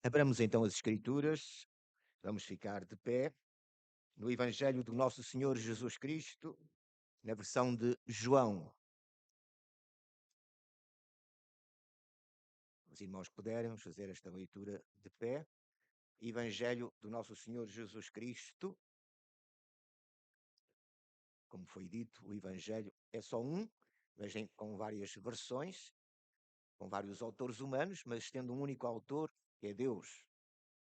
Abramos então as Escrituras, vamos ficar de pé no Evangelho do nosso Senhor Jesus Cristo, na versão de João. Os irmãos puderem fazer esta leitura de pé. Evangelho do nosso Senhor Jesus Cristo, como foi dito, o Evangelho é só um, mas com várias versões, com vários autores humanos, mas tendo um único autor, que é Deus.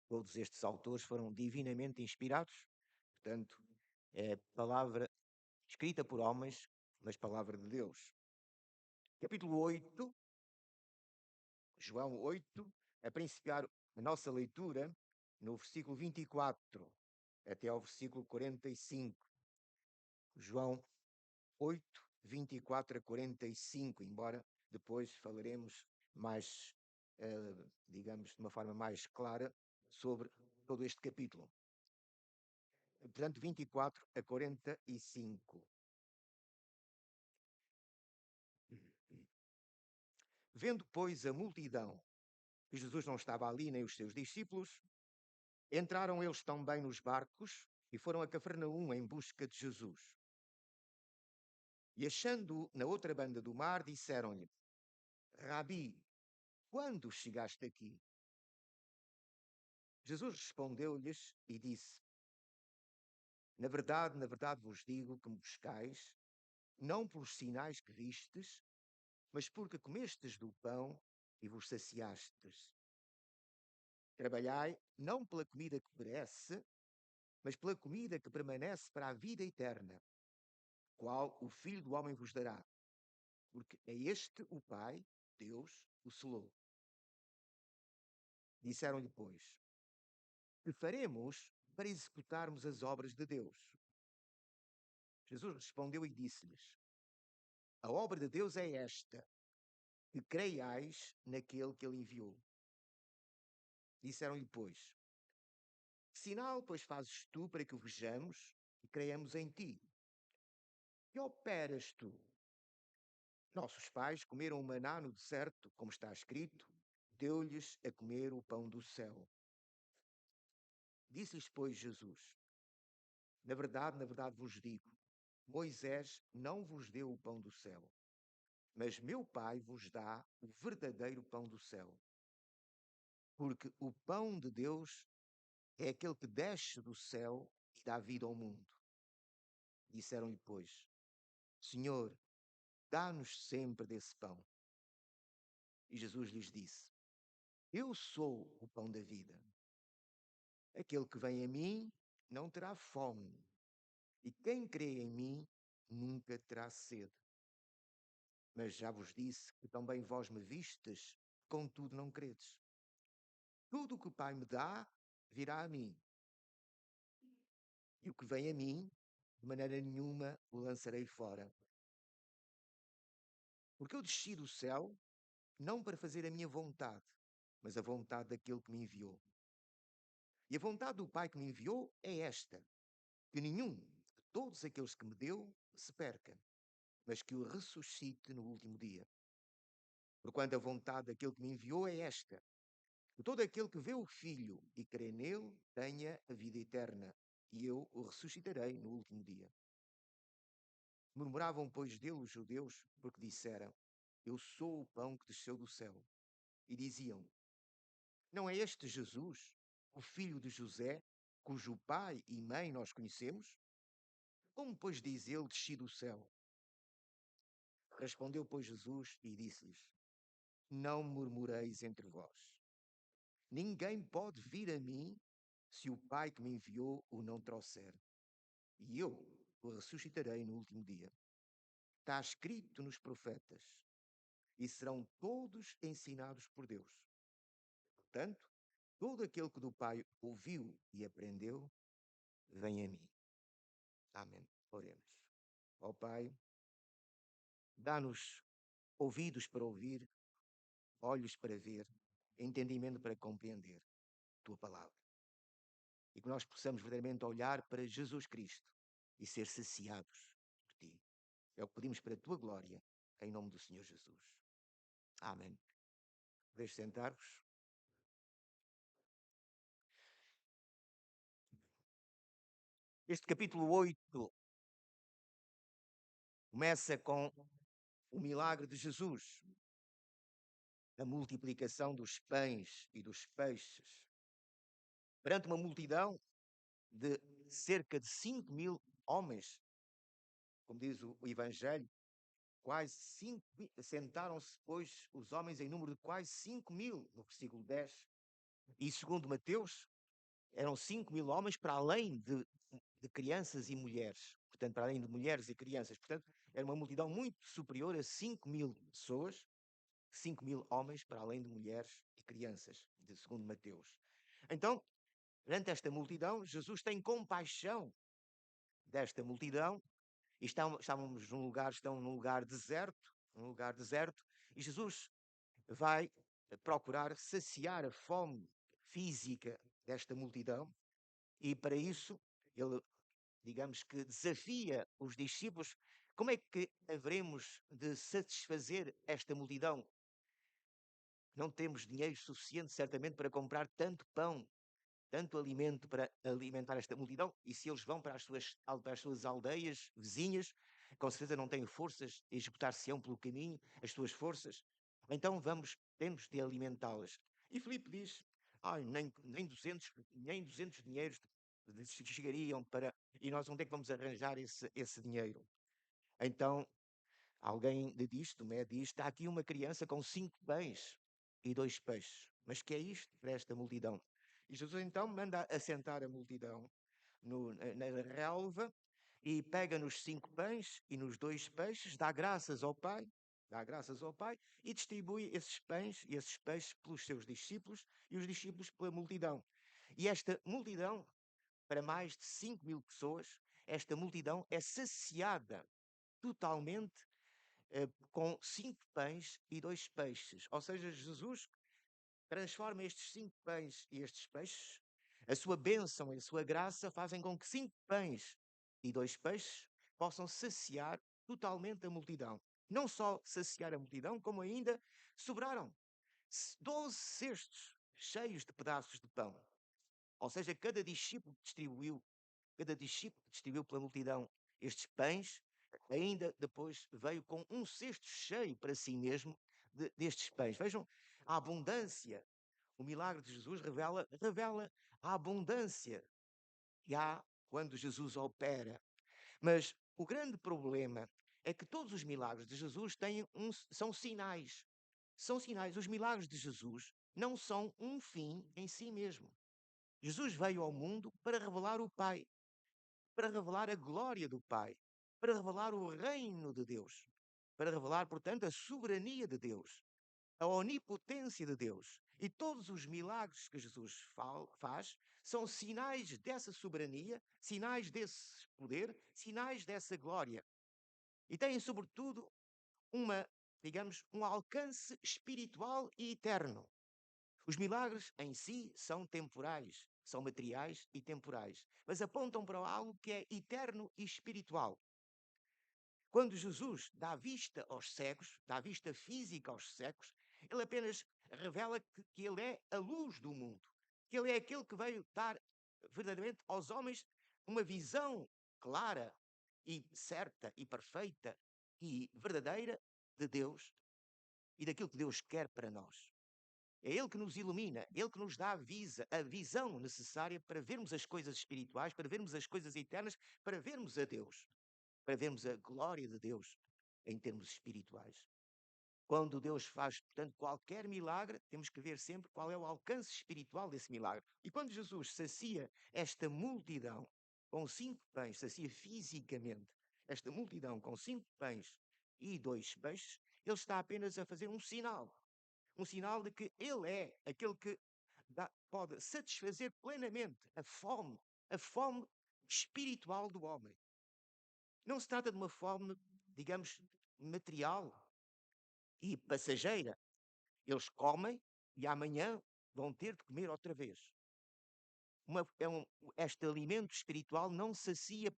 Todos estes autores foram divinamente inspirados, portanto, é palavra escrita por homens, mas palavra de Deus. Capítulo 8, João 8, a principiar a nossa leitura no versículo 24 até ao versículo 45. João 8, 24 a 45, embora depois falaremos mais, digamos, de uma forma mais clara sobre todo este capítulo. Portanto, 24 a 45. Vendo, pois, a multidão, que Jesus não estava ali nem os seus discípulos, entraram eles também nos barcos e foram a Cafarnaum em busca de Jesus. E achando-o na outra banda do mar, disseram-lhe: Rabi, quando chegaste aqui? Jesus respondeu-lhes e disse: na verdade vos digo que me buscais, não pelos sinais que vistes, mas porque comestes do pão e vos saciastes. Trabalhai não pela comida que perece, mas pela comida que permanece para a vida eterna, qual o Filho do Homem vos dará, porque é este o Pai, Deus, o selou. Disseram-lhe, pois, que faremos para executarmos as obras de Deus? Jesus respondeu e disse-lhes: A obra de Deus é esta, que creiais naquele que ele enviou. Disseram-lhe, pois, que sinal, pois, fazes tu para que o vejamos e creiamos em ti? Que operas tu? Nossos pais comeram o maná no deserto, como está escrito, deu-lhes a comer o pão do céu. Disse-lhes, pois, Jesus: na verdade vos digo, Moisés não vos deu o pão do céu, mas meu Pai vos dá o verdadeiro pão do céu. Porque o pão de Deus é aquele que desce do céu e dá vida ao mundo. Disseram-lhe, pois, Senhor, dá-nos sempre desse pão. E Jesus lhes disse: Eu sou o pão da vida. Aquele que vem a mim não terá fome, e quem crê em mim nunca terá sede. Mas já vos disse que também vós me vistes, contudo não credes. Tudo o que o Pai me dá virá a mim, e o que vem a mim, de maneira nenhuma o lançarei fora. Porque eu desci do céu, não para fazer a minha vontade, mas a vontade daquele que me enviou. E a vontade do Pai que me enviou é esta: que nenhum de todos aqueles que me deu se perca, mas que o ressuscite no último dia. Porquanto a vontade daquele que me enviou é esta: que todo aquele que vê o Filho e crê nele tenha a vida eterna, e eu o ressuscitarei no último dia. Murmuravam, pois, dele os judeus, porque disseram: Eu sou o pão que desceu do céu. E diziam: Não é este Jesus, o filho de José, cujo pai e mãe nós conhecemos? Como, pois, diz ele, desci do céu? Respondeu, pois, Jesus e disse-lhes: Não murmureis entre vós. Ninguém pode vir a mim se o Pai que me enviou o não trouxer. E eu o ressuscitarei no último dia. Está escrito nos profetas, e serão todos ensinados por Deus. Portanto, todo aquele que do Pai ouviu e aprendeu, vem a mim. Amém. Oremos. Ó Pai, dá-nos ouvidos para ouvir, olhos para ver, entendimento para compreender tua palavra. E que nós possamos verdadeiramente olhar para Jesus Cristo e ser saciados por ti. É o que pedimos para a tua glória, em nome do Senhor Jesus. Amém. Deixe sentar-vos. Este capítulo 8 começa com o milagre de Jesus, a multiplicação dos pães e dos peixes, perante uma multidão de cerca de 5.000 homens, como diz o Evangelho, quase 5 sentaram-se, pois, os homens em número de quase 5.000, no versículo 10. E segundo Mateus, eram 5.000 homens para além de crianças e mulheres. Portanto, para além de mulheres e crianças. Portanto, era uma multidão muito superior a 5.000 pessoas, 5.000 homens para além de mulheres e crianças, segundo Mateus. Então, perante esta multidão, Jesus tem compaixão desta multidão. E estão num lugar deserto, e Jesus vai procurar saciar a fome física desta multidão, e para isso ele, digamos que desafia os discípulos. Como é que haveremos de satisfazer esta multidão? Não temos dinheiro suficiente, certamente, para comprar tanto pão, tanto alimento para alimentar esta multidão, e se eles vão para as suas aldeias vizinhas, com certeza não têm forças, executar-se-ão pelo caminho, as suas forças. Então temos de alimentá-las. E Filipe diz, nem 200 dinheiros chegariam para, e nós onde é que vamos arranjar esse dinheiro? Então, alguém lhe diz, Tomé diz, está aqui uma criança com 5 pães e 2 peixes. Mas que é isto para esta multidão? E Jesus então manda assentar a multidão na relva, e pega nos 5 pães e nos 2 peixes, dá graças ao Pai, e distribui esses pães e esses peixes pelos seus discípulos, e os discípulos pela multidão. E esta multidão, para mais de 5.000 pessoas, esta multidão é saciada totalmente, com 5 pães e 2 peixes. Ou seja, Jesus transforma estes 5 pães e estes peixes, a sua bênção e a sua graça fazem com que 5 pães e 2 peixes possam saciar totalmente a multidão. Não só saciar a multidão, como ainda sobraram 12 cestos cheios de pedaços de pão. Ou seja, cada discípulo distribuiu pela multidão estes pães, ainda depois veio com um cesto cheio para si mesmo destes pães. Vejam a abundância. O milagre de Jesus revela a abundância que há quando Jesus opera. Mas o grande problema é que todos os milagres de Jesus são sinais. São sinais. Os milagres de Jesus não são um fim em si mesmo. Jesus veio ao mundo para revelar o Pai, para revelar a glória do Pai, para revelar o reino de Deus, para revelar, portanto, a soberania de Deus, a onipotência de Deus. E todos os milagres que Jesus faz são sinais dessa soberania, sinais desse poder, sinais dessa glória. E têm, sobretudo, digamos, um alcance espiritual e eterno. Os milagres em si são temporais, são materiais e temporais, mas apontam para algo que é eterno e espiritual. Quando Jesus dá vista aos cegos, dá vista física aos cegos, ele apenas revela que ele é a luz do mundo, que ele é aquele que veio dar verdadeiramente aos homens uma visão clara e certa e perfeita e verdadeira de Deus e daquilo que Deus quer para nós. É Ele que nos ilumina, Ele que nos dá a visão necessária para vermos as coisas espirituais, para vermos as coisas eternas, para vermos a Deus, para vermos a glória de Deus em termos espirituais. Quando Deus faz, portanto, qualquer milagre, temos que ver sempre qual é o alcance espiritual desse milagre. E quando Jesus sacia esta multidão com 5 pães, sacia fisicamente esta multidão com 5 pães e 2 peixes, ele está apenas a fazer um sinal de que ele é aquele que pode satisfazer plenamente a fome espiritual do homem. Não se trata de uma fome, digamos, material e passageira. Eles comem e amanhã vão ter de comer outra vez. Este alimento espiritual não sacia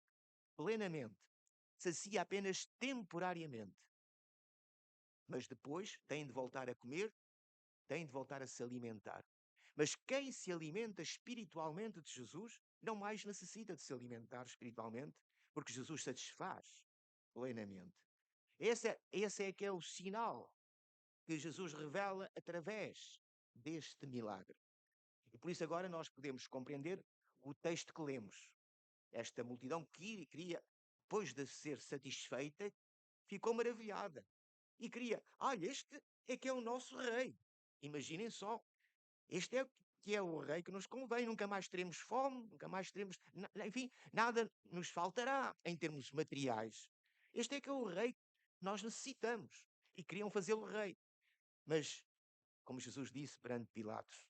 plenamente, sacia apenas temporariamente. Mas depois têm de voltar a comer, têm de voltar a se alimentar. Mas quem se alimenta espiritualmente de Jesus não mais necessita de se alimentar espiritualmente, porque Jesus satisfaz plenamente. Esse é que é o sinal que Jesus revela através deste milagre. E por isso agora nós podemos compreender o texto que lemos. Esta multidão que queria, depois de ser satisfeita, ficou maravilhada. E queria, olha, este é que é o nosso rei. Imaginem só, este é que é o rei que nos convém, nunca mais teremos fome, nunca mais teremos, enfim, nada nos faltará em termos materiais. Este é que é o rei que nós necessitamos. E queriam fazê-lo rei. Mas, como Jesus disse perante Pilatos,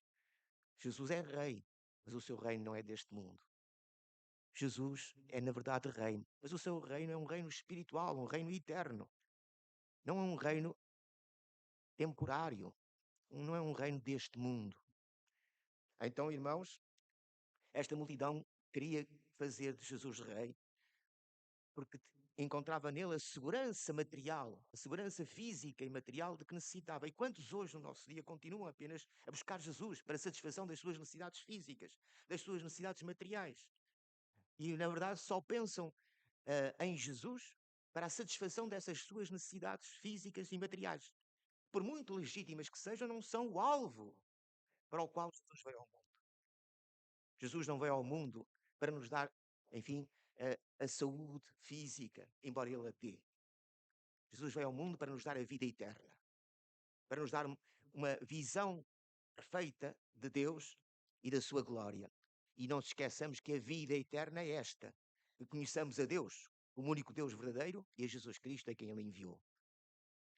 Jesus é rei, mas o seu reino não é deste mundo. Jesus é, na verdade, reino, mas o seu reino é um reino espiritual, um reino eterno. Não é um reino temporário, não é um reino deste mundo. Então, irmãos, esta multidão queria fazer de Jesus rei porque encontrava nele a segurança material, a segurança física e material de que necessitava. E quantos hoje no nosso dia continuam apenas a buscar Jesus para a satisfação das suas necessidades físicas, das suas necessidades materiais? E, na verdade, só pensam em Jesus para a satisfação dessas suas necessidades físicas e materiais. Por muito legítimas que sejam, não são o alvo para o qual Jesus veio ao mundo. Jesus não veio ao mundo para nos dar, enfim, a saúde física, embora ele a dê. Jesus veio ao mundo para nos dar a vida eterna, para nos dar uma visão perfeita de Deus e da sua glória. E não se esqueçamos que a vida eterna é esta, que conheçamos a Deus, como único Deus verdadeiro, e a Jesus Cristo a quem ele enviou.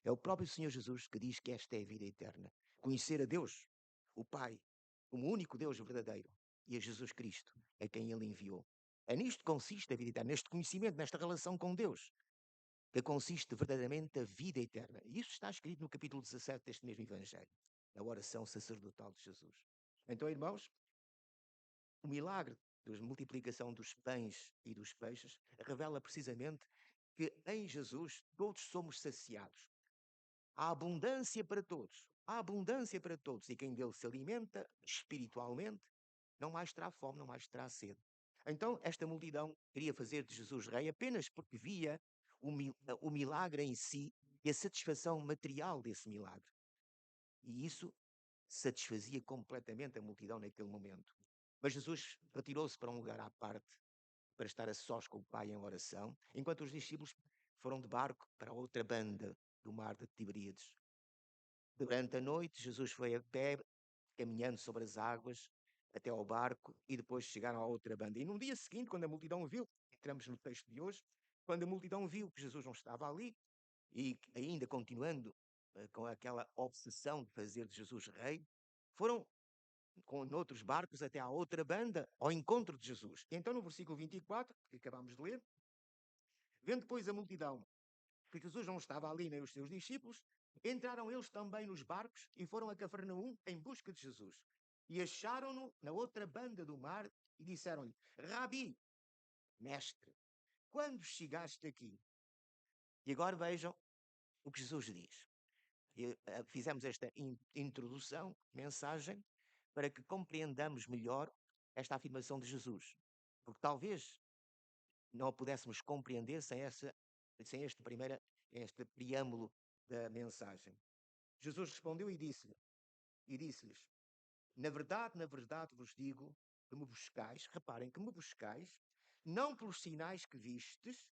É o próprio Senhor Jesus que diz que esta é a vida eterna. Conhecer a Deus, o Pai, como único Deus verdadeiro, e a Jesus Cristo, a quem ele enviou. É nisto que consiste a vida eterna, neste conhecimento, nesta relação com Deus, que consiste verdadeiramente a vida eterna. E isso está escrito no capítulo 17 deste mesmo Evangelho, na oração sacerdotal de Jesus. Então, irmãos, o milagre da multiplicação dos pães e dos peixes revela precisamente que em Jesus todos somos saciados. Há abundância para todos. Há abundância para todos. E quem dele se alimenta espiritualmente não mais terá fome, não mais terá sede. Então, esta multidão queria fazer de Jesus rei apenas porque via o milagre em si e a satisfação material desse milagre. E isso satisfazia completamente a multidão naquele momento. Mas Jesus retirou-se para um lugar à parte para estar a sós com o Pai em oração, enquanto os discípulos foram de barco para a outra banda do mar de Tiberíades. Durante a noite, Jesus foi a pé, caminhando sobre as águas, até ao barco, e depois chegaram à outra banda. E no dia seguinte, quando a multidão viu, entramos no texto de hoje, quando a multidão viu que Jesus não estava ali, e ainda continuando com aquela obsessão de fazer de Jesus rei, foram com outros barcos até à outra banda, ao encontro de Jesus. E então, no versículo 24, que acabámos de ler, vendo depois a multidão que Jesus não estava ali nem os seus discípulos, entraram eles também nos barcos e foram a Cafarnaum em busca de Jesus. E acharam-no na outra banda do mar e disseram-lhe: Rabi, mestre, quando chegaste aqui? E agora vejam o que Jesus diz. Fizemos esta introdução, mensagem, para que compreendamos melhor esta afirmação de Jesus. Porque talvez não a pudéssemos compreender sem este preâmbulo da mensagem. Jesus respondeu e disse-lhes: na verdade vos digo que me buscais, reparem que me buscais, não pelos sinais que vistes,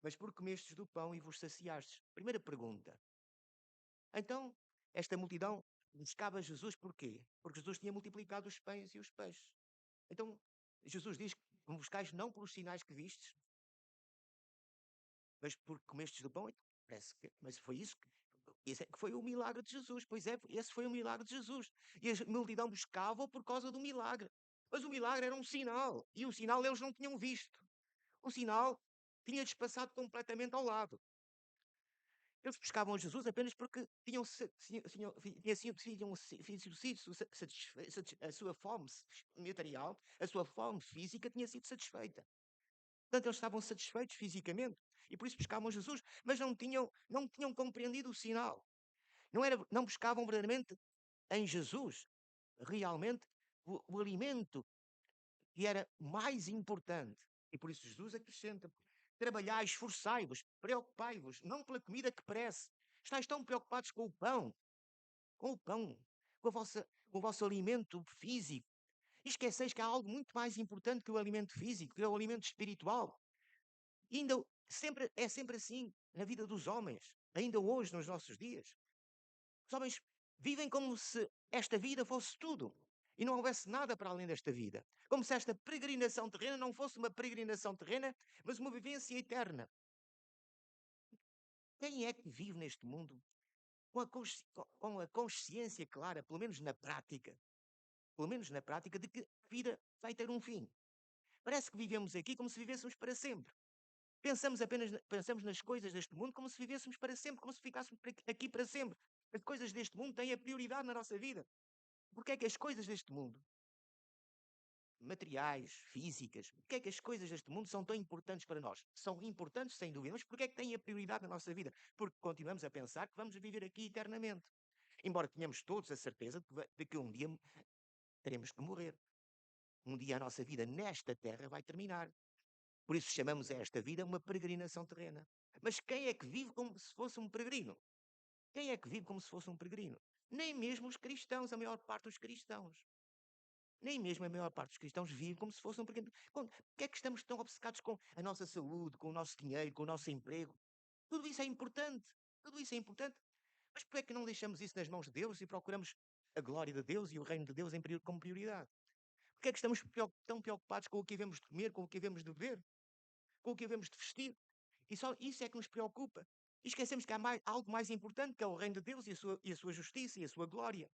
mas porque comestes do pão e vos saciastes. Primeira pergunta. Então, esta multidão buscava Jesus porquê? Porque Jesus tinha multiplicado os pães e os peixes. Então, Jesus diz que me buscais não pelos sinais que vistes, mas porque comestes do pão, então, mas foi isso esse é que foi o milagre de Jesus. Pois é, esse foi o milagre de Jesus. E a multidão buscava por causa do milagre. Mas o milagre era um sinal. E o sinal eles não tinham visto. O sinal tinha-lhes passado completamente ao lado. Eles buscavam Jesus apenas porque a sua fome material, a sua fome física tinha sido satisfeita. Portanto, eles estavam satisfeitos fisicamente e por isso buscavam Jesus, mas não tinham compreendido o sinal. Não buscavam verdadeiramente em Jesus realmente o alimento e era mais importante. E por isso Jesus acrescenta: trabalhai, esforçai-vos, preocupai-vos, não pela comida que perece. Estais tão preocupados com o pão, com o vosso alimento físico. E esqueceis que há algo muito mais importante que o alimento físico, que é o alimento espiritual. E ainda é sempre assim na vida dos homens, ainda hoje, nos nossos dias. Os homens vivem como se esta vida fosse tudo e não houvesse nada para além desta vida. Como se esta peregrinação terrena não fosse uma peregrinação terrena, mas uma vivência eterna. Quem é que vive neste mundo com a consciência clara, pelo menos na prática, de que a vida vai ter um fim? Parece que vivemos aqui como se vivêssemos para sempre. Pensamos nas coisas deste mundo como se vivêssemos para sempre, como se ficássemos aqui para sempre. As coisas deste mundo têm a prioridade na nossa vida. Porque é que as coisas deste mundo, materiais, físicas, porque é que as coisas deste mundo são tão importantes para nós? São importantes, sem dúvida, mas porque é que têm a prioridade na nossa vida? Porque continuamos a pensar que vamos viver aqui eternamente. Embora tenhamos todos a certeza de que um dia teremos que morrer. Um dia a nossa vida nesta terra vai terminar. Por isso chamamos a esta vida uma peregrinação terrena. Mas quem é que vive como se fosse um peregrino? Quem é que vive como se fosse um peregrino? Nem mesmo os cristãos, a maior parte dos cristãos. Nem mesmo a maior parte dos cristãos vive como se fosse um peregrino. Porquê é que estamos tão obcecados com a nossa saúde, com o nosso dinheiro, com o nosso emprego? Tudo isso é importante. Tudo isso é importante. Mas porquê é que não deixamos isso nas mãos de Deus e procuramos a glória de Deus e o reino de Deus como prioridade? Porquê é que estamos tão preocupados com o que havemos de comer, com o que havemos de beber, com o que havemos de vestir? E só isso é que nos preocupa. E esquecemos que há algo mais importante, que é o reino de Deus e a sua justiça e a sua glória.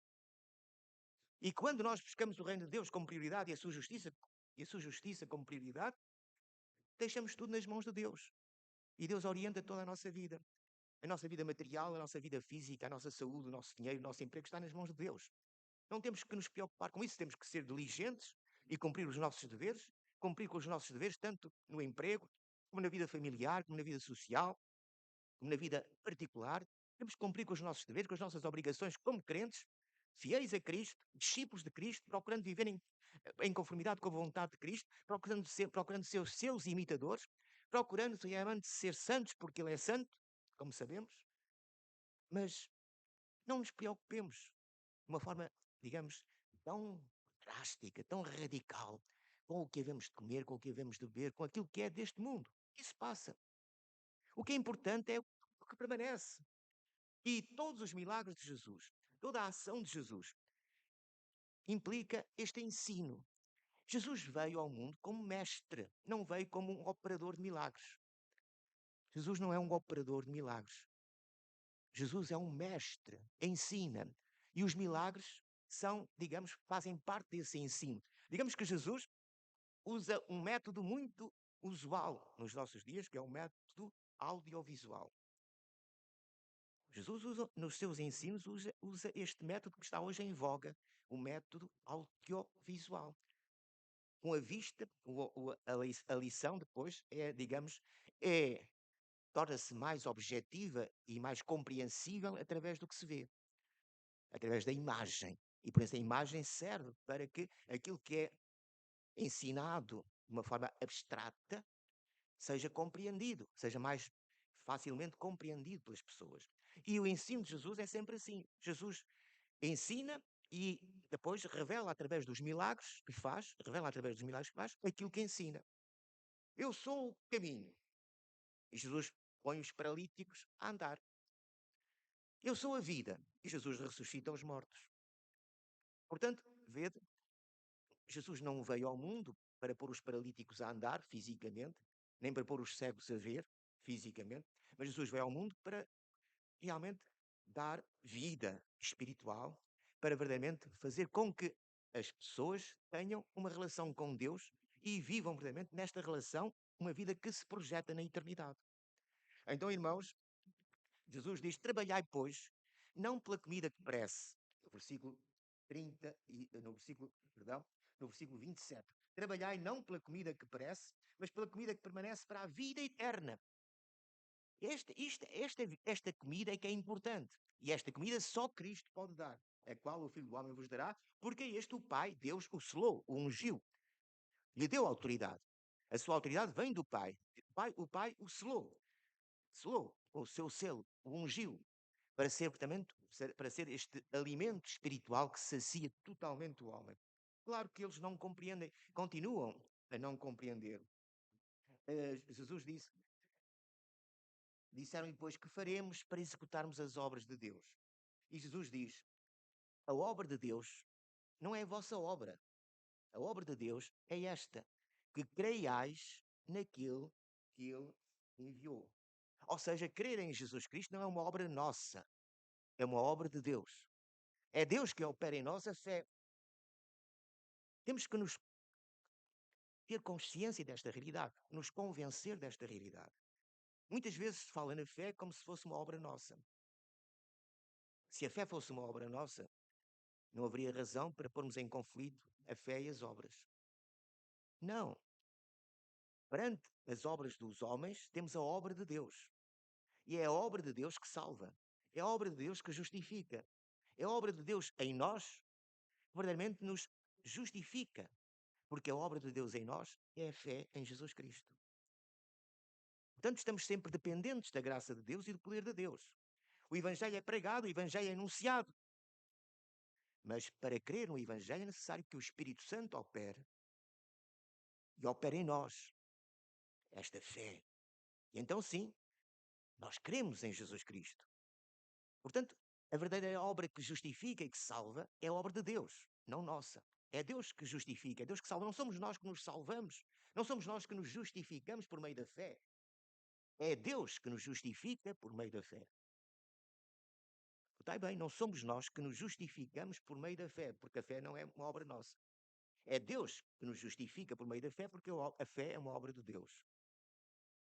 E quando nós buscamos o reino de Deus como prioridade e a sua justiça como prioridade, deixamos tudo nas mãos de Deus. E Deus orienta toda a nossa vida. A nossa vida material, a nossa vida física, a nossa saúde, o nosso dinheiro, o nosso emprego está nas mãos de Deus. Não temos que nos preocupar com isso, temos que ser diligentes e cumprir os nossos deveres, cumprir com os nossos deveres tanto no emprego, como na vida familiar, como na vida social, como na vida particular. Temos que cumprir com os nossos deveres, com as nossas obrigações como crentes, fiéis a Cristo, discípulos de Cristo, procurando viver em conformidade com a vontade de Cristo, procurando ser os seus imitadores, procurando realmente ser santos porque Ele é santo, como sabemos, mas não nos preocupemos de uma forma, digamos, tão drástica, tão radical, com o que havemos de comer, com o que havemos de beber, com aquilo que é deste mundo. Isso passa. O que é importante é o que permanece. E todos os milagres de Jesus, toda a ação de Jesus, implica este ensino. Jesus veio ao mundo como mestre, não veio como um operador de milagres. Jesus não é um operador de milagres. Jesus é um mestre, ensina. E os milagres são, digamos, fazem parte desse ensino. Digamos que Jesus usa um método muito usual nos nossos dias, que é o método audiovisual. Jesus nos seus ensinos usa este método que está hoje em voga, o método audiovisual. Com a vista, a lição depois é, digamos, torna-se mais objetiva e mais compreensível através do que se vê, através da imagem. E por isso a imagem serve para que aquilo que é ensinado de uma forma abstrata seja compreendido, seja mais facilmente compreendido pelas pessoas. E o ensino de Jesus é sempre assim. Jesus ensina e depois revela através dos milagres que faz, aquilo que ensina. Eu sou o caminho. E Jesus põe os paralíticos a andar. Eu sou a vida. E Jesus ressuscita os mortos. Portanto, vede, Jesus não veio ao mundo para pôr os paralíticos a andar fisicamente, nem para pôr os cegos a ver fisicamente, mas Jesus veio ao mundo para realmente dar vida espiritual, para verdadeiramente fazer com que as pessoas tenham uma relação com Deus e vivam verdadeiramente nesta relação uma vida que se projeta na eternidade. Então, irmãos, Jesus diz: trabalhai, pois, não pela comida que parece. No versículo 30 e no versículo 27. Trabalhai não pela comida que parece, mas pela comida que permanece para a vida eterna. Esta comida é que é importante. E esta comida só Cristo pode dar, a qual o Filho do Homem vos dará, porque é este o Pai, Deus, o selou, o ungiu. lhe deu autoridade. A sua autoridade vem do Pai. O Pai o selou com o seu selo, o ungiu, para ser, portanto, para ser este alimento espiritual que sacia totalmente o homem. Claro que eles não compreendem, continuam a não compreender. Jesus disseram depois que faremos para executarmos as obras de Deus. E Jesus diz: a obra de Deus não é a vossa obra. A obra de Deus é esta, que creiais naquele que Ele enviou. Ou seja, crer em Jesus Cristo não é uma obra nossa, é uma obra de Deus. É Deus que opera em nós a fé. Temos que nos ter consciência desta realidade, nos convencer desta realidade. Muitas vezes se fala na fé como se fosse uma obra nossa. Se a fé fosse uma obra nossa, não haveria razão para pormos em conflito a fé e as obras. Não. Perante as obras dos homens, temos a obra de Deus. E é a obra de Deus que salva. É a obra de Deus que justifica. É a obra de Deus em nós que verdadeiramente nos justifica. Porque a obra de Deus em nós é a fé em Jesus Cristo. Portanto, estamos sempre dependentes da graça de Deus e do poder de Deus. O Evangelho é pregado, o Evangelho é anunciado. Mas para crer no Evangelho é necessário que o Espírito Santo opere. E opere em nós esta fé. E então, sim, nós cremos em Jesus Cristo. Portanto, a verdadeira obra que justifica e que salva é a obra de Deus, não nossa. É Deus que justifica, é Deus que salva. Não somos nós que nos salvamos, não somos nós que nos justificamos por meio da fé. É Deus que nos justifica por meio da fé. Está bem, não somos nós que nos justificamos por meio da fé, porque a fé não é uma obra nossa. É Deus que nos justifica por meio da fé, porque a fé é uma obra de Deus.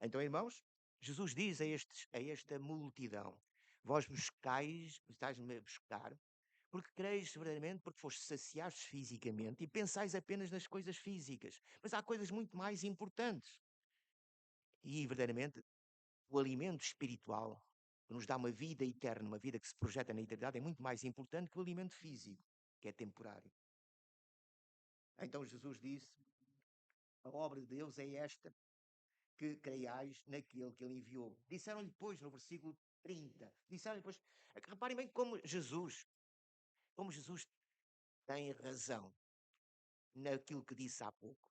Então, irmãos, Jesus diz a esta multidão: vós buscais, estáis-me a buscar, porque creis verdadeiramente, porque foste saciados fisicamente e pensais apenas nas coisas físicas. Mas há coisas muito mais importantes. E verdadeiramente, o alimento espiritual, que nos dá uma vida eterna, uma vida que se projeta na eternidade, é muito mais importante que o alimento físico, que é temporário. Então Jesus disse: a obra de Deus é esta, que creiais naquele que ele enviou. Disseram-lhe depois, no versículo 30, disseram-lhe depois, reparem bem como Jesus tem razão naquilo que disse há pouco.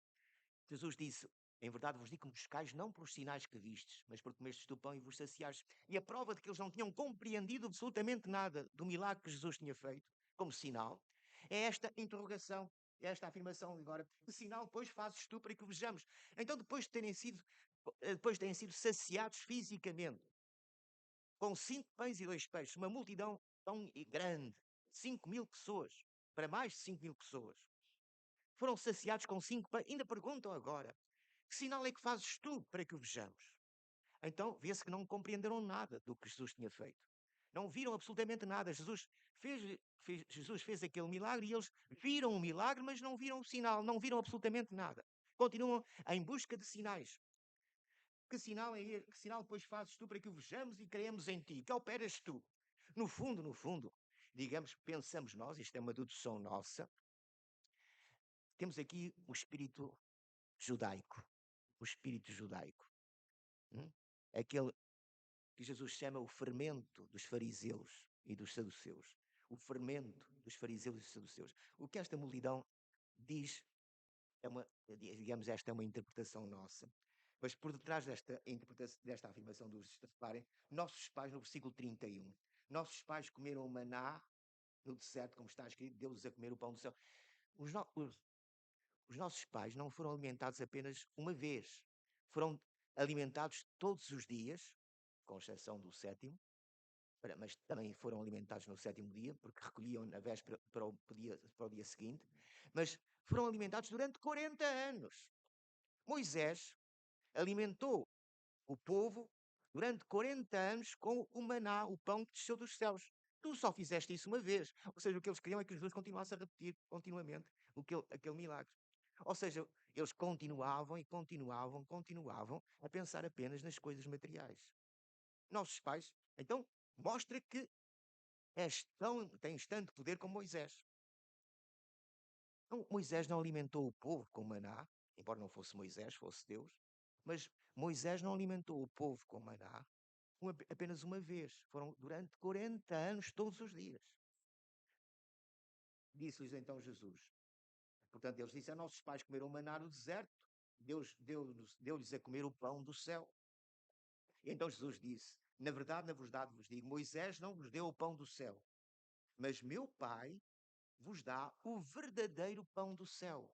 Jesus disse: em verdade vos digo que me buscais não pelos sinais que vistes, mas por comestes do pão e vos saciares. E a prova de que eles não tinham compreendido absolutamente nada do milagre que Jesus tinha feito, como sinal, é esta interrogação, é esta afirmação agora. Que sinal, pois, fazes tu para que o vejamos? Então, depois de terem sido saciados fisicamente, com 5 pães e 2 peixes, uma multidão tão grande, 5.000 pessoas, para mais de 5.000 pessoas, foram saciados com 5 pães. Ainda perguntam agora: que sinal é que fazes tu para que o vejamos? Então, vê-se que não compreenderam nada do que Jesus tinha feito. Não viram absolutamente nada. Jesus fez aquele milagre e eles viram o milagre, mas não viram o sinal, não viram absolutamente nada. Continuam em busca de sinais. Que sinal depois fazes tu para que o vejamos e creemos em ti? Que operas tu? No fundo, digamos, pensamos nós, isto é uma dedução nossa, temos aqui o espírito judaico. O espírito judaico. Hum? Aquele que Jesus chama o fermento dos fariseus e dos saduceus. O fermento dos fariseus e dos saduceus. O que esta multidão diz digamos, esta é uma interpretação nossa. Mas por detrás desta interpretação, desta afirmação dos, reparem, nossos pais, no versículo 31, nossos pais comeram o maná no deserto, como está escrito, deu-lhes a comer o pão do céu. Os nossos pais não foram alimentados apenas uma vez, foram alimentados todos os dias, com exceção do sétimo, mas também foram alimentados no sétimo dia, porque recolhiam na véspera para o dia seguinte, mas foram alimentados durante 40 anos. Moisés alimentou o povo durante 40 anos com o maná, o pão que desceu dos céus. Tu só fizeste isso uma vez. Ou seja, o que eles queriam é que Jesus continuasse a repetir continuamente aquele milagre. Ou seja, eles continuavam e continuavam a pensar apenas nas coisas materiais. Nossos pais, então, mostra que tens tanto poder como Moisés. Então, Moisés não alimentou o povo com maná, embora não fosse Moisés, fosse Deus, mas Moisés não alimentou o povo com maná apenas uma vez, foram durante 40 anos, todos os dias. Disse-lhes então Jesus. Portanto, eles disseram: nossos pais comeram maná no deserto, Deus deu-lhes a comer o pão do céu. E então Jesus disse: na verdade vos digo, Moisés não vos deu o pão do céu, mas meu Pai vos dá o verdadeiro pão do céu.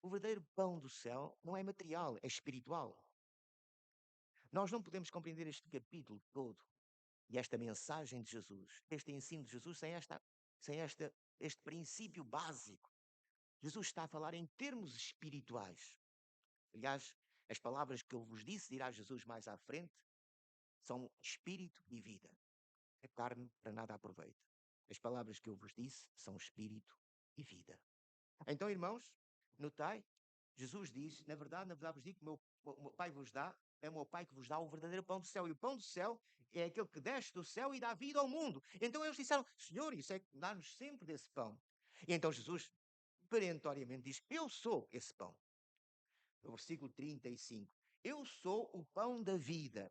O verdadeiro pão do céu não é material, é espiritual. Nós não podemos compreender este capítulo todo e esta mensagem de Jesus, este ensino de Jesus, sem este princípio básico. Jesus está a falar em termos espirituais. Aliás, as palavras que eu vos disse, dirá Jesus mais à frente, são espírito e vida. A carne para nada aproveita. As palavras que eu vos disse são espírito e vida. Então, irmãos, notai, Jesus diz: na verdade vos digo que o meu Pai vos dá, é o meu Pai que vos dá o verdadeiro pão do céu. E o pão do céu é aquele que desce do céu e dá vida ao mundo. Então eles disseram: Senhor, isso é que dá-nos sempre desse pão. E então Jesus perentoriamente diz: eu sou esse pão. No versículo 35, eu sou o pão da vida.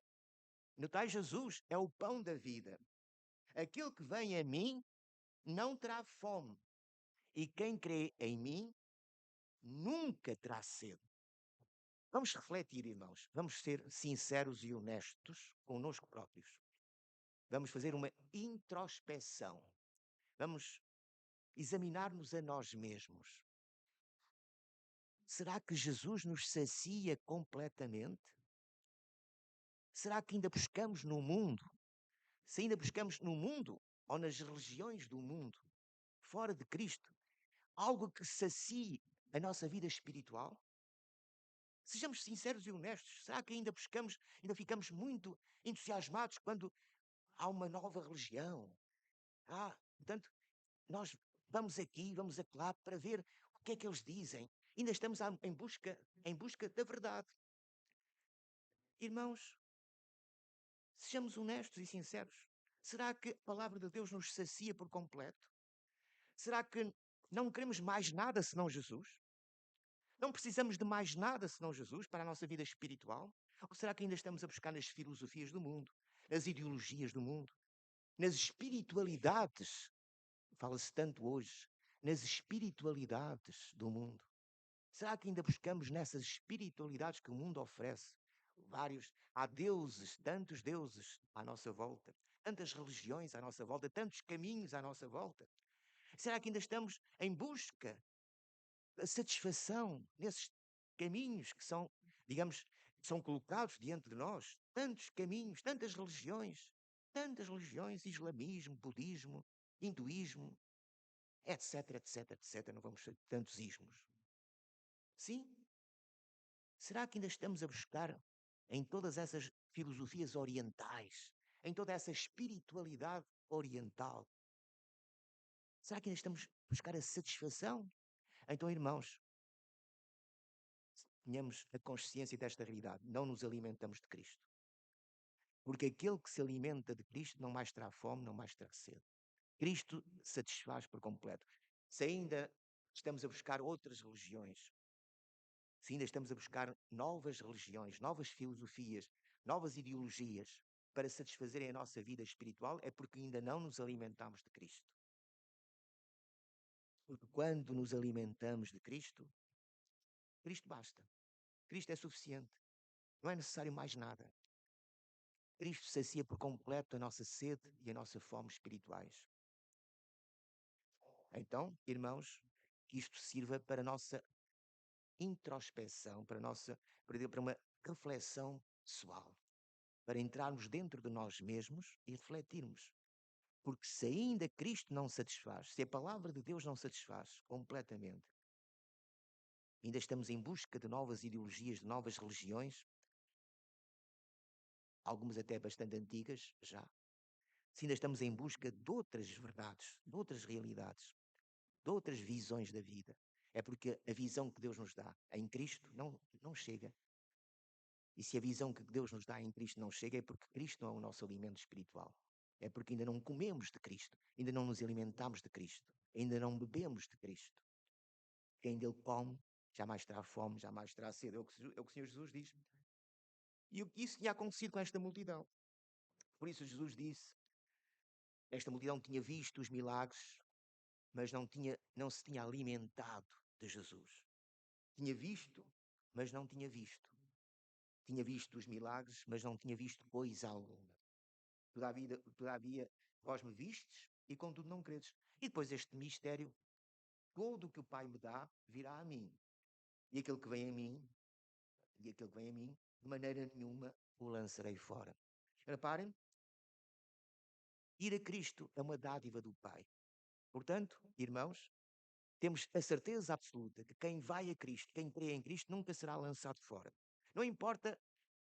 Notai, Jesus é o pão da vida. Aquele que vem a mim não terá fome, e quem crê em mim nunca terá sede. Vamos refletir, irmãos. Vamos ser sinceros e honestos conosco próprios. Vamos fazer uma introspeção. Vamos examinar-nos a nós mesmos. Será que Jesus nos sacia completamente? Será que ainda buscamos no mundo? Se ainda buscamos no mundo ou nas religiões do mundo, fora de Cristo, algo que sacie a nossa vida espiritual? Sejamos sinceros e honestos. Será que ainda buscamos, ainda ficamos muito entusiasmados quando há uma nova religião? Portanto, nós vamos aqui, vamos acolá para ver o que é que eles dizem. Ainda estamos em busca da verdade. Irmãos, sejamos honestos e sinceros. Será que a palavra de Deus nos sacia por completo? Será que não queremos mais nada senão Jesus? Não precisamos de mais nada senão Jesus para a nossa vida espiritual? Ou será que ainda estamos a buscar nas filosofias do mundo, nas ideologias do mundo, nas espiritualidades? Fala-se tanto hoje nas espiritualidades do mundo. Será que ainda buscamos nessas espiritualidades que o mundo oferece? Há deuses, tantos deuses à nossa volta, tantas religiões à nossa volta, tantos caminhos à nossa volta. Será que ainda estamos em busca da satisfação nesses caminhos que são, digamos, são colocados diante de nós? Tantos caminhos, tantas religiões, islamismo, budismo, hinduísmo, etc, etc, etc. Não vamos ser tantos ismos. Sim? Será que ainda estamos a buscar em todas essas filosofias orientais, em toda essa espiritualidade oriental? Será que ainda estamos a buscar a satisfação? Então, irmãos, tenhamos a consciência desta realidade. Não nos alimentamos de Cristo. Porque aquele que se alimenta de Cristo não mais terá fome, não mais terá sede. Cristo satisfaz por completo. Se ainda estamos a buscar outras religiões, se ainda estamos a buscar novas religiões, novas filosofias, novas ideologias para satisfazerem a nossa vida espiritual, é porque ainda não nos alimentamos de Cristo. Porque quando nos alimentamos de Cristo, Cristo basta. Cristo é suficiente. Não é necessário mais nada. Cristo sacia por completo a nossa sede e a nossa fome espirituais. Então, irmãos, que isto sirva para a nossa introspeção, para uma reflexão pessoal, para entrarmos dentro de nós mesmos e refletirmos. Porque se ainda Cristo não satisfaz, se a palavra de Deus não satisfaz completamente, ainda estamos em busca de novas ideologias, de novas religiões, algumas até bastante antigas já, se ainda estamos em busca de outras verdades, de outras realidades, de outras visões da vida, é porque a visão que Deus nos dá em Cristo não chega. E se a visão que Deus nos dá em Cristo não chega, é porque Cristo não é o nosso alimento espiritual. É porque ainda não comemos de Cristo, ainda não nos alimentamos de Cristo, ainda não bebemos de Cristo. Quem dele come jamais terá fome, jamais terá sede. É o que o Senhor Jesus diz. E isso tinha acontecido com esta multidão. Por isso Jesus disse, esta multidão tinha visto os milagres, mas não se tinha alimentado de Jesus. Tinha visto, mas não tinha visto. Tinha visto os milagres, mas não tinha visto coisa alguma. Todavia, vós me vistes e contudo não credes. E depois este mistério, todo o que o Pai me dá, virá a mim. E aquele que vem a mim, de maneira nenhuma o lançarei fora. Reparem, ir a Cristo é uma dádiva do Pai. Portanto, irmãos, temos a certeza absoluta que quem vai a Cristo, quem crê em Cristo, nunca será lançado fora. Não importa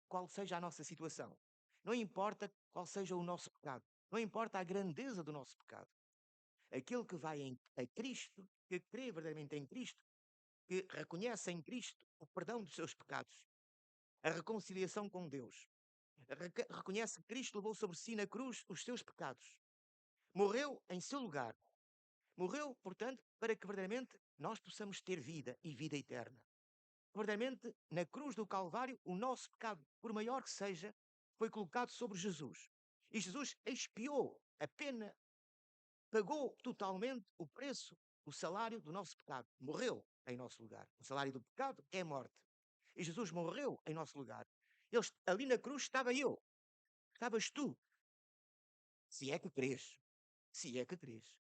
qual seja a nossa situação. Não importa qual seja o nosso pecado. Não importa a grandeza do nosso pecado. Aquele que vai a Cristo, que crê verdadeiramente em Cristo, que reconhece em Cristo o perdão dos seus pecados, a reconciliação com Deus, reconhece que Cristo levou sobre si na cruz os seus pecados, morreu em seu lugar, morreu, portanto, para que verdadeiramente nós possamos ter vida e vida eterna. Verdadeiramente, na cruz do Calvário, o nosso pecado, por maior que seja, foi colocado sobre Jesus. E Jesus expiou a pena, pagou totalmente o preço, o salário do nosso pecado. Morreu em nosso lugar. O salário do pecado é a morte. E Jesus morreu em nosso lugar. Ali na cruz estava eu, estavas tu. Se é que crês. Se é que crês.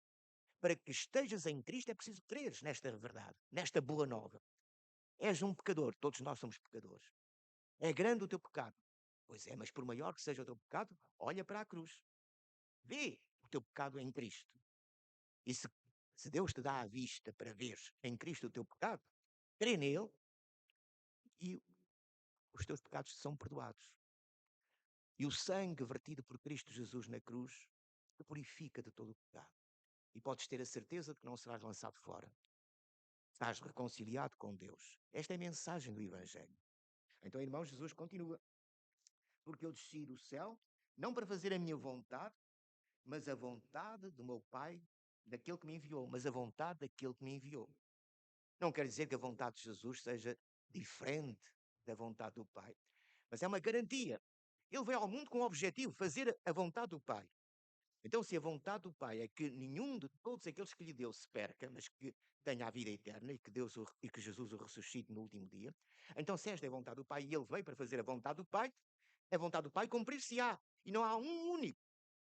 Para que estejas em Cristo é preciso creres nesta verdade, nesta boa nova. És um pecador, todos nós somos pecadores. É grande o teu pecado. Pois é, mas por maior que seja o teu pecado, olha para a cruz. Vê o teu pecado em Cristo. E se Deus te dá a vista para ver em Cristo o teu pecado, crê nele e os teus pecados são perdoados. E o sangue vertido por Cristo Jesus na cruz te purifica de todo o pecado. E podes ter a certeza de que não serás lançado fora. Estás reconciliado com Deus. Esta é a mensagem do Evangelho. Então, irmão, Jesus continua. Porque eu desci do céu, não para fazer a minha vontade, mas a vontade do meu Pai, daquele que me enviou, mas a vontade daquele que me enviou. Não quer dizer que a vontade de Jesus seja diferente da vontade do Pai, mas é uma garantia. Ele veio ao mundo com o objetivo, fazer a vontade do Pai. Então, se a vontade do Pai é que nenhum de todos aqueles que lhe deu se perca, mas que tenha a vida eterna e que Jesus o ressuscite no último dia, então se esta é a vontade do Pai e ele veio para fazer a vontade do Pai, a vontade do Pai cumprir-se-á. E não há um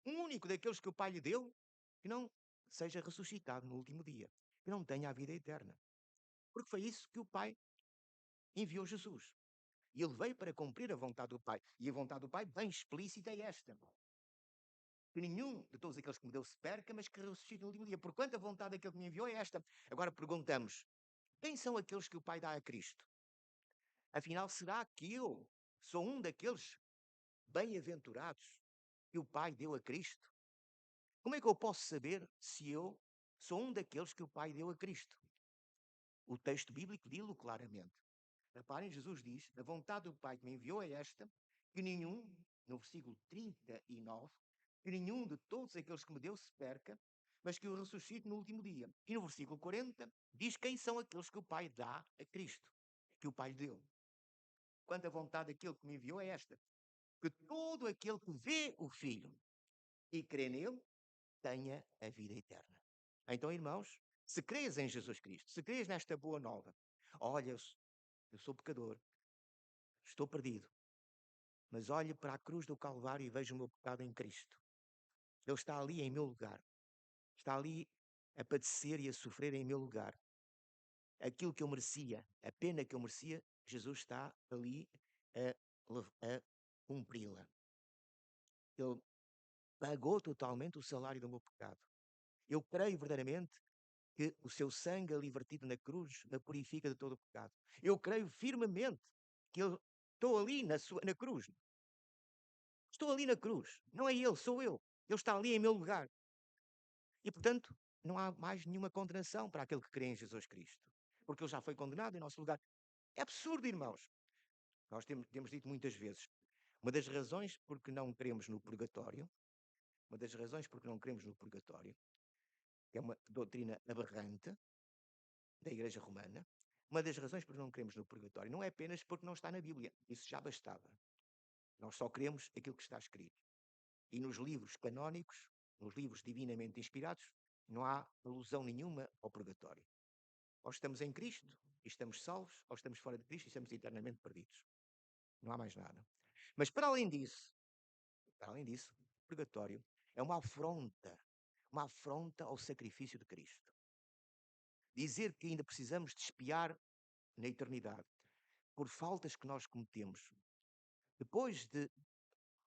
único daqueles que o Pai lhe deu, que não seja ressuscitado no último dia, que não tenha a vida eterna. Porque foi isso que o Pai enviou Jesus. E ele veio para cumprir a vontade do Pai. E a vontade do Pai, bem explícita, é esta: que nenhum de todos aqueles que me deu se perca, mas que ressuscite no último dia. Porquanto a vontade daquele que me enviou é esta. Agora perguntamos: quem são aqueles que o Pai dá a Cristo? Afinal, será que eu sou um daqueles bem-aventurados que o Pai deu a Cristo? Como é que eu posso saber se eu sou um daqueles que o Pai deu a Cristo? O texto bíblico diz-lo claramente. Reparem, Jesus diz: a vontade do Pai que me enviou é esta, que nenhum, no versículo 39, que nenhum de todos aqueles que me deu se perca, mas que o ressuscite no último dia. E no versículo 40, diz quem são aqueles que o Pai dá a Cristo, que o Pai lhe deu. Quanto a vontade daquele que me enviou é esta, que todo aquele que vê o Filho e crê nele, tenha a vida eterna. Então, irmãos, se crês em Jesus Cristo, se crês nesta boa nova, olha, eu sou pecador, estou perdido, mas olho para a cruz do Calvário e vejo o meu pecado em Cristo. Ele está ali em meu lugar. Está ali a padecer e a sofrer em meu lugar. Aquilo que eu merecia, a pena que eu merecia, Jesus está ali a cumpri-la. Ele pagou totalmente o salário do meu pecado. Eu creio verdadeiramente que o seu sangue ali vertido na cruz me purifica de todo o pecado. Eu creio firmemente que eu estou ali na cruz. Estou ali na cruz. Não é ele, sou eu. Ele está ali em meu lugar. E, portanto, não há mais nenhuma condenação para aquele que crê em Jesus Cristo. Porque ele já foi condenado em nosso lugar. É absurdo, irmãos. Nós temos dito muitas vezes. Uma das razões porque não queremos no purgatório, uma das razões porque não queremos no purgatório, que é uma doutrina aberrante da Igreja Romana, Uma das razões por não queremos no purgatório não é apenas porque não está na Bíblia. Isso já bastava. Nós só queremos aquilo que está escrito. E nos livros canónicos, nos livros divinamente inspirados, não há alusão nenhuma ao purgatório. Ou estamos em Cristo e estamos salvos, ou estamos fora de Cristo e estamos eternamente perdidos. Não há mais nada. Mas para além disso, o purgatório é uma afronta ao sacrifício de Cristo. Dizer que ainda precisamos de expiar na eternidade por faltas que nós cometemos, depois de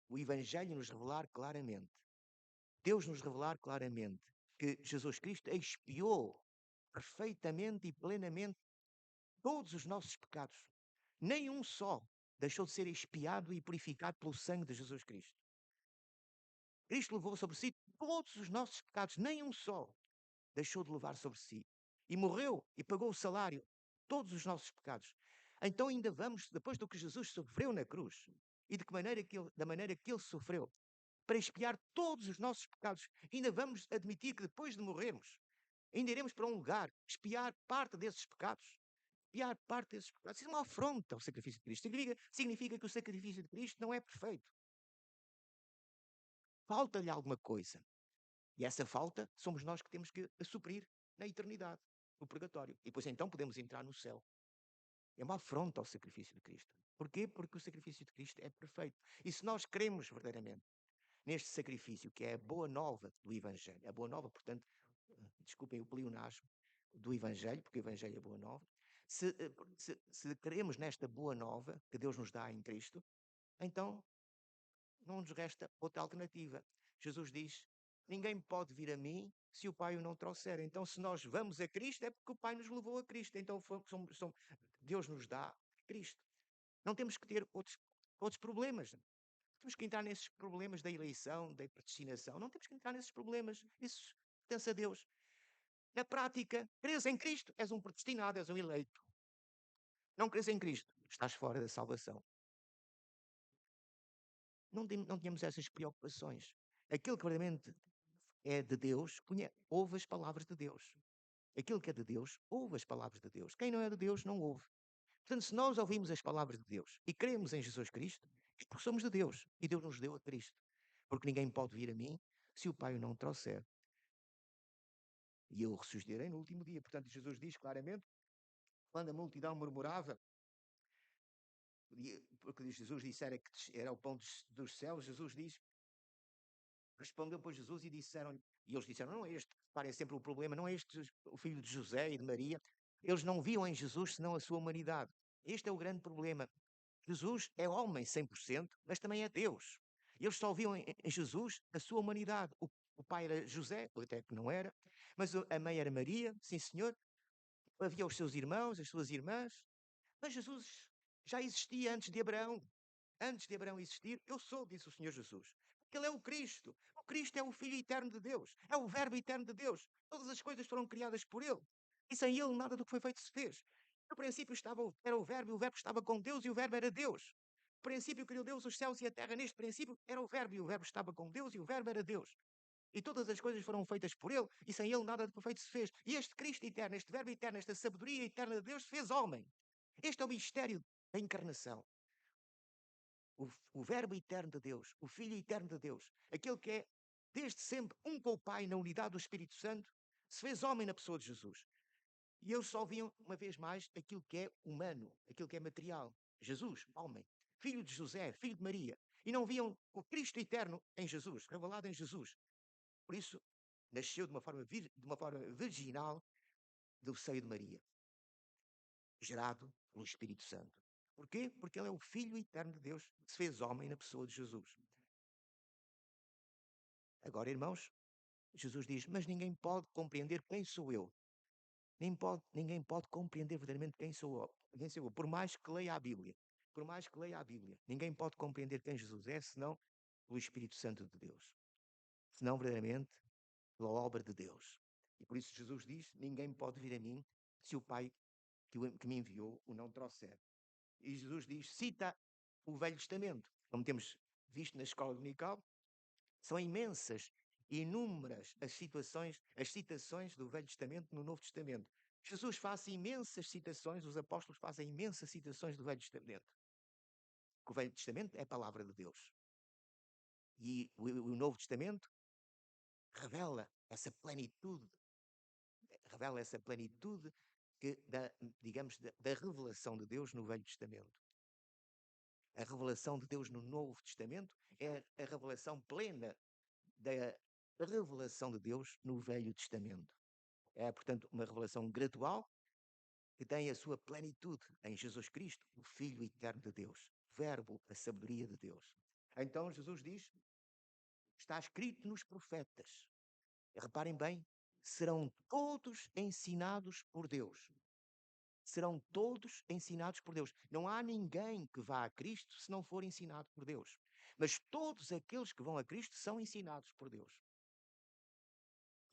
o Evangelho nos revelar claramente, Deus nos revelar claramente que Jesus Cristo expiou perfeitamente e plenamente todos os nossos pecados. Nem um só deixou de ser expiado e purificado pelo sangue de Jesus Cristo. Cristo levou sobre si todos os nossos pecados, nem um só deixou de levar sobre si. E morreu e pagou o salário, todos os nossos pecados. Então ainda vamos, depois do que Jesus sofreu na cruz, e de que maneira da maneira que ele sofreu, para expiar todos os nossos pecados, ainda vamos admitir que depois de morrermos, ainda iremos para um lugar expiar parte desses pecados. Expiar parte desses pecados. Isso é uma afronta ao sacrifício de Cristo. Significa que o sacrifício de Cristo não é perfeito. Falta-lhe alguma coisa. E essa falta somos nós que temos que suprir na eternidade, no purgatório. E depois então podemos entrar no céu. É uma afronta ao sacrifício de Cristo. Porquê? Porque o sacrifício de Cristo é perfeito. E se nós queremos verdadeiramente neste sacrifício, que é a boa nova do Evangelho, a boa nova, portanto, desculpem o pleonasmo, do Evangelho, porque o Evangelho é boa nova, se queremos nesta boa nova que Deus nos dá em Cristo, então não nos resta outra alternativa. Jesus diz: ninguém pode vir a mim se o Pai o não trouxer. Então, se nós vamos a Cristo, é porque o Pai nos levou a Cristo. Então, Deus nos dá Cristo. Não temos que ter outros problemas. Temos que entrar nesses problemas da eleição, da predestinação. Não temos que entrar nesses problemas. Isso pertence a Deus. Na prática, crês em Cristo, és um predestinado, és um eleito. Não crês em Cristo, estás fora da salvação. Não tínhamos essas preocupações. Aquilo que verdadeiramente é de Deus, ouve as palavras de Deus. Aquilo que é de Deus, ouve as palavras de Deus. Quem não é de Deus, não ouve. Portanto, se nós ouvimos as palavras de Deus e cremos em Jesus Cristo, é porque somos de Deus. E Deus nos deu a Cristo. Porque ninguém pode vir a mim se o Pai o não trouxer. E eu ressuscitarei no último dia. Portanto, Jesus diz claramente, quando a multidão murmurava, porque Jesus dissera que era o pão dos céus, Jesus diz, respondeu, pois, Jesus e eles disseram, não é este, reparem, é sempre o problema, não é este o filho de José e de Maria. Eles não viam em Jesus senão a sua humanidade. Este é o grande problema. Jesus é homem 100%, mas também é Deus. Eles só viam em Jesus a sua humanidade. O pai era José, ou até que não era, mas a mãe era Maria, sim senhor. Havia os seus irmãos, as suas irmãs, mas Jesus já existia antes de Abraão. Antes de Abraão existir, eu sou, disse o Senhor Jesus. Porque Ele é o Cristo. O Cristo é o Filho eterno de Deus. É o Verbo eterno de Deus. Todas as coisas foram criadas por Ele. E sem Ele nada do que foi feito se fez. No princípio era o Verbo, e o Verbo estava com Deus, e o Verbo era Deus. No princípio criou Deus os céus e a terra. Neste princípio era o Verbo, e o Verbo estava com Deus, e o Verbo era Deus. E todas as coisas foram feitas por Ele, e sem Ele nada do que foi feito se fez. E este Cristo eterno, este Verbo eterno, esta sabedoria eterna de Deus se fez homem. Este é o mistério da encarnação. O Verbo eterno de Deus, o Filho eterno de Deus, aquele que é desde sempre um com o Pai na unidade do Espírito Santo, se fez homem na pessoa de Jesus. E eles só viam, uma vez mais, aquilo que é humano, aquilo que é material. Jesus, homem, filho de José, filho de Maria. E não viam o Cristo eterno em Jesus, revelado em Jesus. Por isso, nasceu de uma forma virginal do seio de Maria, gerado pelo Espírito Santo. Porquê? Porque ele é o Filho eterno de Deus, que se fez homem na pessoa de Jesus. Agora, irmãos, Jesus diz, mas ninguém pode compreender quem sou eu. Ninguém pode compreender verdadeiramente quem sou eu. Quem sou eu. Por mais que leia a Bíblia. Por mais que leia a Bíblia. Ninguém pode compreender quem Jesus é, senão o Espírito Santo de Deus. Senão verdadeiramente pela obra de Deus. E por isso Jesus diz, ninguém pode vir a mim se o Pai que me enviou o não trouxer. E Jesus diz, cita o Velho Testamento. Como temos visto na escola dominical, são imensas, inúmeras as citações do Velho Testamento no Novo Testamento. Jesus faz imensas citações, os apóstolos fazem imensas citações do Velho Testamento. O Velho Testamento é a palavra de Deus. E o Novo Testamento revela essa plenitude, digamos, da revelação de Deus no Velho Testamento. A revelação de Deus no Novo Testamento é a revelação plena da revelação de Deus no Velho Testamento. É, portanto, uma revelação gradual que tem a sua plenitude em Jesus Cristo, o Filho eterno de Deus, o Verbo, a sabedoria de Deus. Então Jesus diz: está escrito nos profetas. E reparem bem, serão todos ensinados por Deus. Serão todos ensinados por Deus. Não há ninguém que vá a Cristo se não for ensinado por Deus. Mas todos aqueles que vão a Cristo são ensinados por Deus.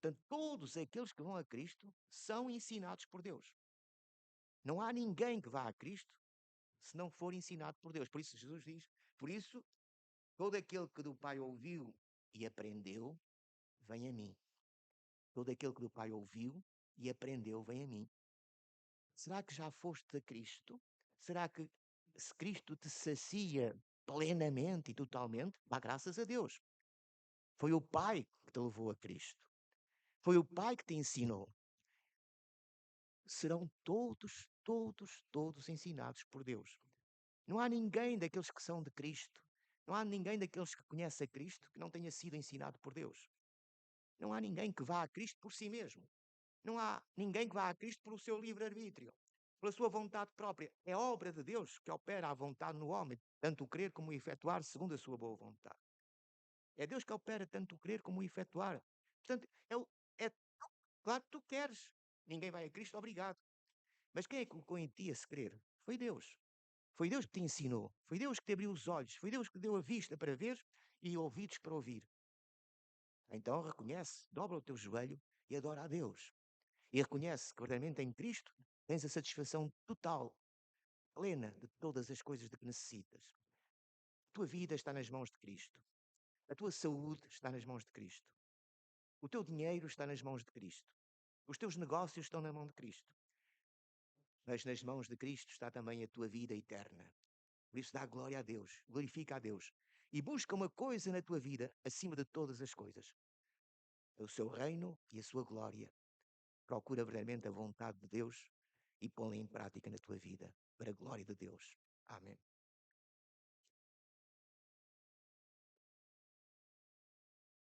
Portanto, todos aqueles que vão a Cristo são ensinados por Deus. Não há ninguém que vá a Cristo se não for ensinado por Deus. Por isso Jesus diz, por isso, todo aquele que do Pai ouviu e aprendeu, vem a mim. Todo aquele que do Pai ouviu e aprendeu, vem a mim. Será que já foste a Cristo? Será que se Cristo te sacia plenamente e totalmente? Dá graças a Deus. Foi o Pai que te levou a Cristo. Foi o Pai que te ensinou. Serão todos ensinados por Deus. Não há ninguém daqueles que são de Cristo, não há ninguém daqueles que conhece a Cristo que não tenha sido ensinado por Deus. Não há ninguém que vá a Cristo por si mesmo. Não há ninguém que vá a Cristo pelo seu livre-arbítrio, pela sua vontade própria. É obra de Deus que opera a vontade no homem, tanto o querer como o efetuar, segundo a sua boa vontade. É Deus que opera tanto o querer como o efetuar. Portanto, é claro que tu queres. Ninguém vai a Cristo, obrigado. Mas quem é que colocou em ti esse querer? Foi Deus. Foi Deus que te ensinou. Foi Deus que te abriu os olhos. Foi Deus que te deu a vista para ver e ouvidos para ouvir. Então reconhece, dobra o teu joelho e adora a Deus. E reconhece que verdadeiramente em Cristo tens a satisfação total, plena de todas as coisas de que necessitas. A tua vida está nas mãos de Cristo. A tua saúde está nas mãos de Cristo. O teu dinheiro está nas mãos de Cristo. Os teus negócios estão na mão de Cristo. Mas nas mãos de Cristo está também a tua vida eterna. Por isso dá glória a Deus, glorifica a Deus. E busca uma coisa na tua vida acima de todas as coisas. É o seu reino e a sua glória. Procura verdadeiramente a vontade de Deus e põe-la em prática na tua vida, para a glória de Deus. Amém.